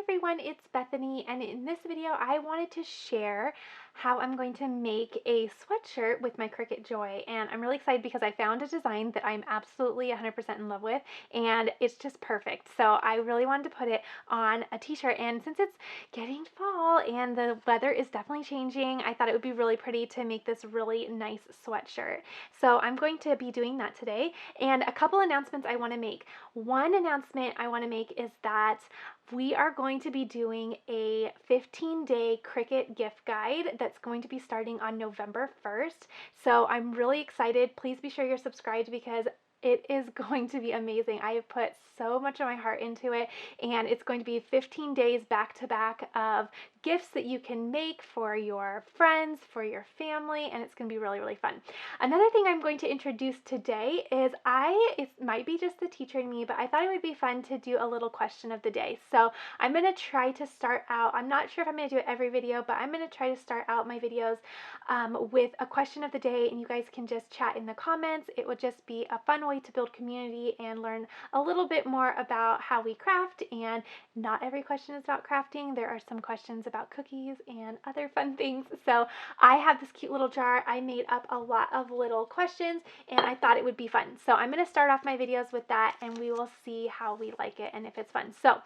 everyone, it's Bethany, and in this video I wanted to share how I'm going to make a sweatshirt with my Cricut Joy, and I'm really excited because I found a design that I'm absolutely 100% in love with, and it's just perfect. So I really wanted to put it on a t-shirt, and since it's getting fall and the weather is definitely changing, I thought it would be really pretty to make this really nice sweatshirt. So I'm going to be doing that today, and a couple announcements I want to make. One announcement I want to make is that we are going to be doing a 15-day Cricut gift guide that's going to be starting on November 1st. So I'm really excited. Please be sure you're subscribed because it is going to be amazing. I have put so much of my heart into it, and it's going to be 15 days back to back of gifts that you can make for your friends, for your family, and it's going to be really, really fun. Another thing I'm going to introduce today is it might be just the teacher in me, but I thought it would be fun to do a little question of the day. So I'm going to try to start out, I'm not sure if I'm going to do it every video, but I'm going to try to start out my videos with a question of the day, and you guys can just chat in the comments. It would just be a fun way to build community and learn a little bit more about how we craft. And not every question is about crafting. There are some questions about cookies and other fun things. So I have this cute little jar. I made up a lot of little questions, and I thought it would be fun. So I'm going to start off my videos with that, and we will see how we like it and if it's fun. So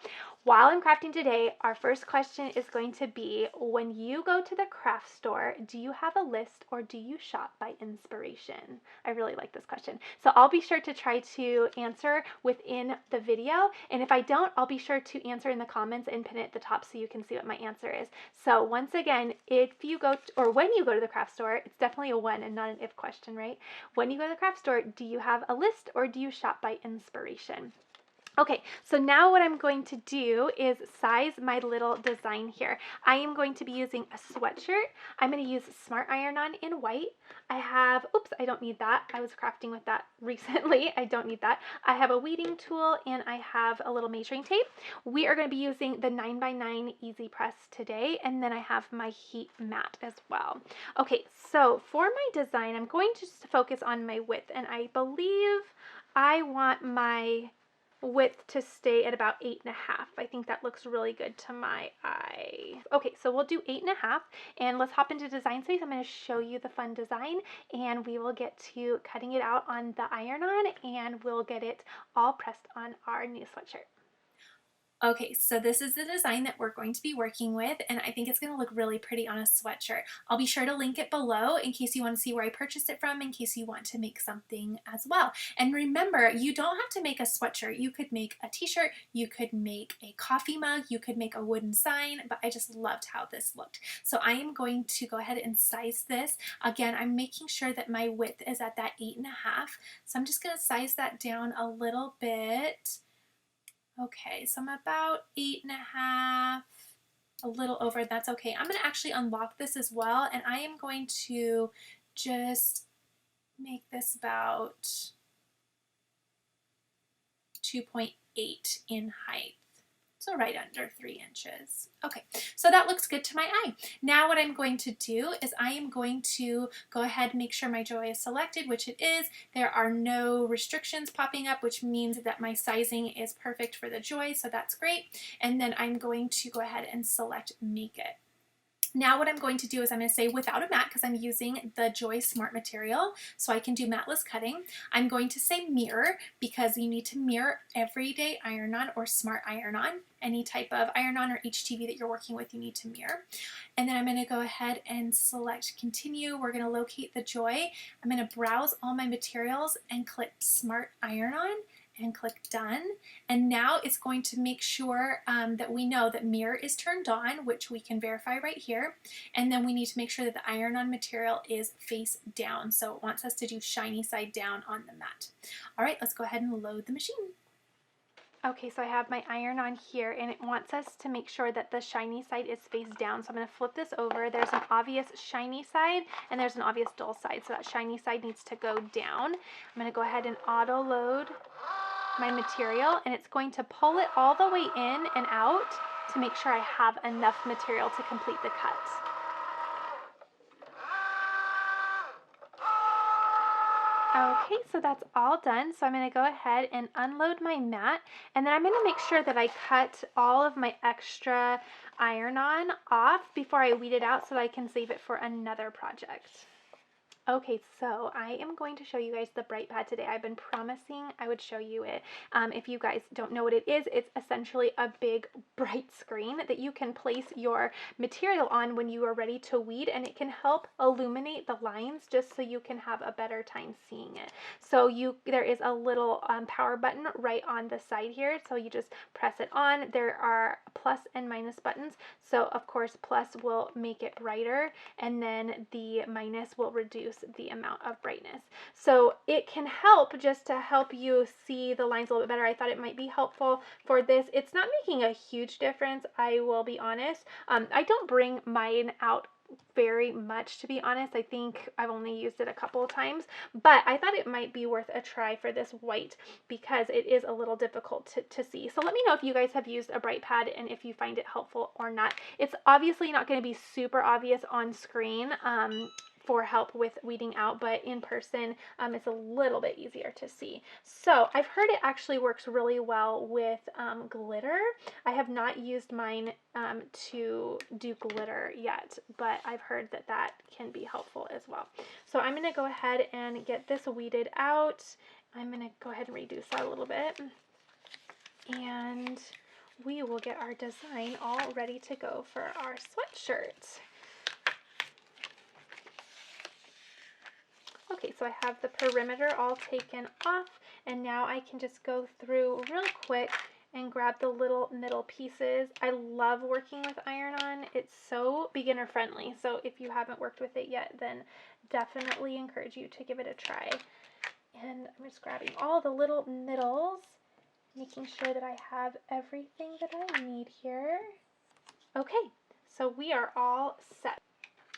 while I'm crafting today, our first question is going to be, when you go to the craft store, do you have a list or do you shop by inspiration? I really like this question. So I'll be sure to try to answer within the video, and if I don't, I'll be sure to answer in the comments and pin it at the top so you can see what my answer is. So once again, if you go or when you go to the craft store, it's definitely a when and not an if question, right? When you go to the craft store, do you have a list or do you shop by inspiration? Okay, so now what I'm going to do is size my little design here. I am going to be using a sweatshirt. I'm going to use Smart Iron-On in white. I have, oops, I don't need that. I was crafting with that recently. I don't need that. I have a weeding tool and I have a little measuring tape. We are going to be using the 9x9 EasyPress today, and then I have my heat mat as well. Okay, so for my design, I'm going to just focus on my width, and I believe I want my width to stay at about 8.5. I think that looks really good to my eye. Okay, so we'll do 8.5, and let's hop into design space. I'm going to show you the fun design, and we will get to cutting it out on the iron-on, and we'll get it all pressed on our new sweatshirt. Okay, so this is the design that we're going to be working with, and I think it's going to look really pretty on a sweatshirt. I'll be sure to link it below in case you want to see where I purchased it from, in case you want to make something as well. And remember, you don't have to make a sweatshirt. You could make a t-shirt, you could make a coffee mug, you could make a wooden sign, but I just loved how this looked. So I am going to go ahead and size this. Again, I'm making sure that my width is at that 8.5. So I'm just going to size that down a little bit. Okay, so I'm about 8.5, a little over, that's okay. I'm going to actually unlock this as well, and I am going to just make this about 2.8 in height. So right under 3 inches. Okay, so that looks good to my eye. Now what I'm going to do is I am going to go ahead and make sure my Joy is selected, which it is. There are no restrictions popping up, which means that my sizing is perfect for the Joy, so that's great. And then I'm going to go ahead and select Make It. Now what I'm going to do is I'm going to say without a mat, because I'm using the Joy Smart material, so I can do matless cutting. I'm going to say mirror, because you need to mirror everyday iron-on or smart iron-on. Any type of iron-on or HTV that you're working with, you need to mirror. And then I'm going to go ahead and select continue. We're going to locate the Joy. I'm going to browse all my materials and click Smart Iron-On and click done. And now it's going to make sure that we know that mirror is turned on, which we can verify right here. And then we need to make sure that the iron-on material is face down. So it wants us to do shiny side down on the mat. All right, let's go ahead and load the machine. Okay, so I have my iron-on here, and it wants us to make sure that the shiny side is face down. So I'm going to flip this over. There's an obvious shiny side, and there's an obvious dull side. So that shiny side needs to go down. I'm going to go ahead and auto-load my material, and it's going to pull it all the way in and out to make sure I have enough material to complete the cut. Okay, so that's all done. So I'm going to go ahead and unload my mat, and then I'm going to make sure that I cut all of my extra iron-on off before I weed it out so that I can save it for another project. Okay, so I am going to show you guys the Bright Pad today. I've been promising I would show you it. If you guys don't know what it is, it's essentially a big bright screen that you can place your material on when you are ready to weed, and it can help illuminate the lines just so you can have a better time seeing it. So there is a little power button right on the side here, so you just press it on. There are plus and minus buttons. So of course plus will make it brighter, and then the minus will reduce the amount of brightness. So it can help just to help you see the lines a little bit better. I thought it might be helpful for this. It's not making a huge difference, I will be honest. I don't bring mine out very much, to be honest. I think I've only used it a couple of times, but I thought it might be worth a try for this white because it is a little difficult to see. So let me know if you guys have used a Bright Pad and if you find it helpful or not. It's obviously not going to be super obvious on screen for help with weeding out, but in person it's a little bit easier to see. So I've heard it actually works really well with glitter. I have not used mine to do glitter yet, but I've heard that that can be helpful as well. So I'm going to go ahead and get this weeded out. I'm going to go ahead and reduce that a little bit, and we will get our design all ready to go for our sweatshirt. Okay, so I have the perimeter all taken off, and now I can just go through real quick and grab the little middle pieces. I love working with iron-on. It's so beginner friendly, so if you haven't worked with it yet, then definitely encourage you to give it a try. And I'm just grabbing all the little middles, making sure that I have everything that I need here. Okay, so we are all set.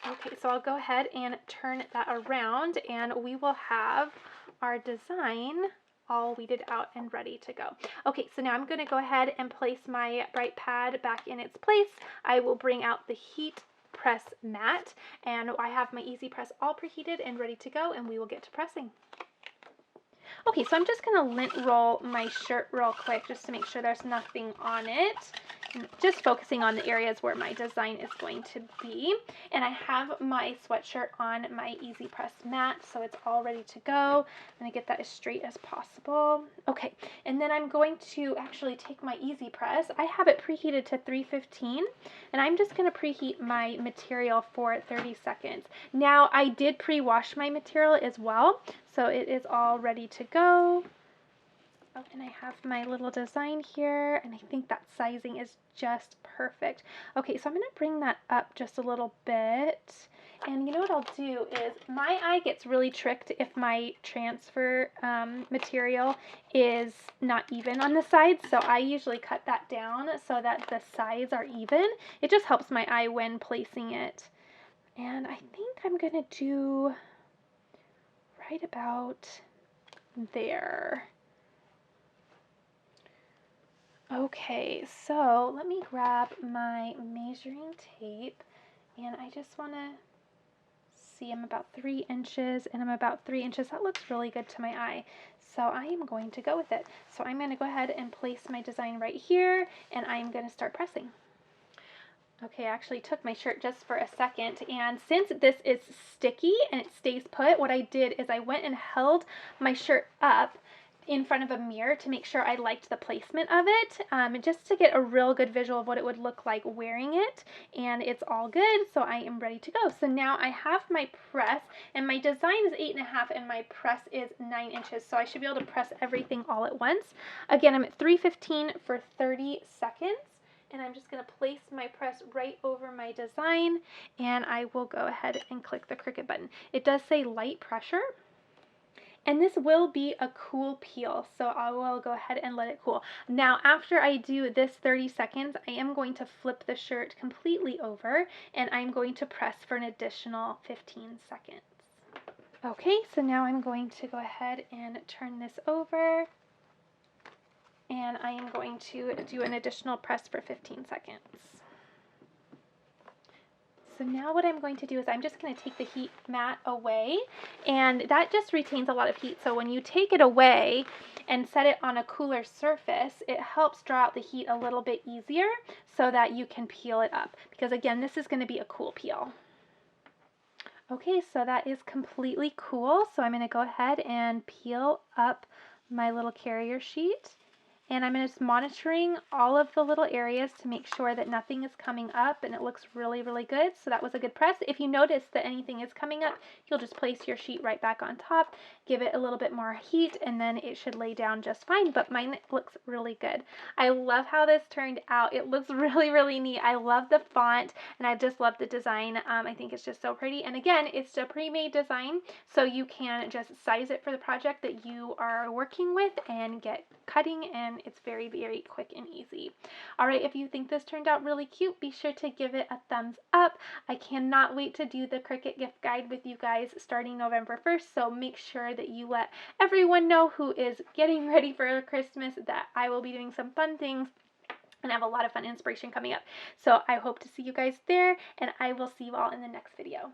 Okay, so I'll go ahead and turn that around, and we will have our design all weeded out and ready to go. Okay, so now I'm going to go ahead and place my Bright Pad back in its place. I will bring out the heat press mat, and I have my EasyPress all preheated and ready to go, and we will get to pressing. Okay, so I'm just going to lint roll my shirt real quick just to make sure there's nothing on it. Just focusing on the areas where my design is going to be. And I have my sweatshirt on my EasyPress mat, so it's all ready to go. I'm going to get that as straight as possible. Okay, and then I'm going to actually take my EasyPress. I have it preheated to 315, and I'm just going to preheat my material for 30 seconds. Now, I did pre-wash my material as well, so it is all ready to go. Oh, and I have my little design here, and I think that sizing is just perfect. Okay, so I'm going to bring that up just a little bit. And you know what I'll do is, my eye gets really tricked if my transfer material is not even on the sides, so I usually cut that down so that the sides are even. It just helps my eye when placing it. And I think I'm going to do right about there. Okay, so let me grab my measuring tape, and I just want to see I'm about 3 inches, and I'm about 3 inches. That looks really good to my eye, so I am going to go with it. So I'm going to go ahead and place my design right here, and I'm going to start pressing. Okay, I actually took my shirt just for a second, and since this is sticky and it stays put, what I did is I went and held my shirt up in front of a mirror to make sure I liked the placement of it, just to get a real good visual of what it would look like wearing it. And it's all good, so I am ready to go. So now I have my press, and my design is 8.5 and my press is 9 inches, so I should be able to press everything all at once. Again, I'm at 315 for 30 seconds. And I'm just going to place my press right over my design, and I will go ahead and click the Cricut button. It does say light pressure, and this will be a cool peel, so I will go ahead and let it cool. Now, after I do this 30 seconds, I am going to flip the shirt completely over, and I'm going to press for an additional 15 seconds. Okay, so now I'm going to go ahead and turn this over, and I am going to do an additional press for 15 seconds. so now what I'm going to do is I'm just going to take the heat mat away, and that just retains a lot of heat. So when you take it away and set it on a cooler surface, it helps draw out the heat a little bit easier so that you can peel it up. Because again, this is going to be a cool peel. Okay, so that is completely cool. So I'm going to go ahead and peel up my little carrier sheet. And I'm just monitoring all of the little areas to make sure that nothing is coming up and it looks really, really good. So that was a good press. If you notice that anything is coming up, you'll just place your sheet right back on top, give it a little bit more heat, and then it should lay down just fine. But mine looks really good. I love how this turned out. It looks really, really neat. I love the font, and I just love the design. I think it's just so pretty. And again, it's a pre-made design, so you can just size it for the project that you are working with and get cutting, and it's very, very quick and easy. All right, if you think this turned out really cute, be sure to give it a thumbs up. I cannot wait to do the Cricut gift guide with you guys starting November 1st, so make sure that you let everyone know who is getting ready for Christmas that I will be doing some fun things and I have a lot of fun inspiration coming up. So I hope to see you guys there, and I will see you all in the next video.